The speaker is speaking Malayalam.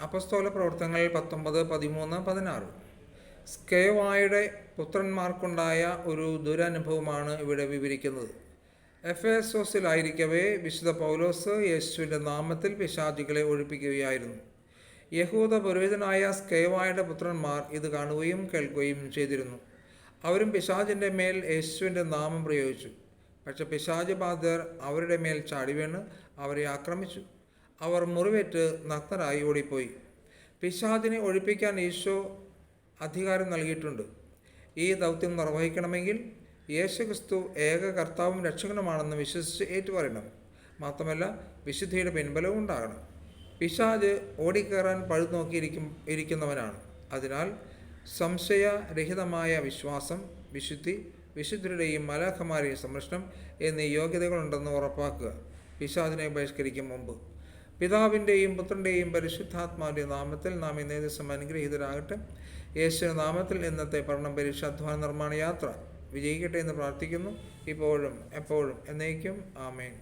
അപ്പസ്തോല പ്രവർത്തനങ്ങൾ 19, 13, 16. സ്കേവായുടെ പുത്രന്മാർക്കുണ്ടായ ഒരു ദുരനുഭവമാണ് ഇവിടെ വിവരിക്കുന്നത്. എഫേസോസിലായിരിക്കവേ വിശുദ്ധ പൗലോസ് യേശുവിൻ്റെ നാമത്തിൽ പിശാചുകളെ ഒഴിപ്പിക്കുകയായിരുന്നു. യഹൂദ പുരോഹിതനായ സ്കേവായുടെ പുത്രന്മാർ ഇത് കാണുകയും കേൾക്കുകയും ചെയ്തിരുന്നു. അവരും പിശാചിൻ്റെ മേൽ യേശുവിൻ്റെ നാമം പ്രയോഗിച്ചു. പക്ഷെ പിശാച് ബാധിതർ അവരുടെ മേൽ ചാടിവീണ് അവരെ ആക്രമിച്ചു. അവർ മുറിവേറ്റ് നഗ്നരായി ഓടിപ്പോയി. പിശാചിനെ ഒഴിപ്പിക്കാൻ ഈശോ അധികാരം നൽകിയിട്ടുണ്ട്. ഈ ദൗത്യം നിർവഹിക്കണമെങ്കിൽ യേശുക്രിസ്തു ഏക കർത്താവും രക്ഷകനുമാണെന്ന് വിശ്വസിച്ച് ഏറ്റുപറയണം. മാത്രമല്ല വിശുദ്ധിയുടെ പിൻബലവും ഉണ്ടാകണം. പിശാച് ഓടിക്കയറാൻ ഇരിക്കുന്നവനാണ്. അതിനാൽ സംശയരഹിതമായ വിശ്വാസം, വിശുദ്ധി, വിശുദ്ധരുടെയും മലാഖമാരെയും സംരക്ഷണം എന്നീ യോഗ്യതകളുണ്ടെന്ന് ഉറപ്പാക്കുക. പിശാചിനെ ബഹിഷ്കരിക്കും മുമ്പ് പിതാവിൻ്റെയും പുത്രൻ്റെയും പരിശുദ്ധാത്മാവിൻ്റെ നാമത്തിൽ നാം ഇന്നേ ദിവസം അനുഗ്രഹീതരാകട്ടെ. യേശുവിൻ്റെ നാമത്തിൽ ഇന്നത്തെ പഠനം, പരീക്ഷ, അധ്വാന, നിർമ്മാണ യാത്ര വിജയിക്കട്ടെ എന്ന് പ്രാർത്ഥിക്കുന്നു. ഇപ്പോഴും എപ്പോഴും എന്നേക്കും. ആമേൻ.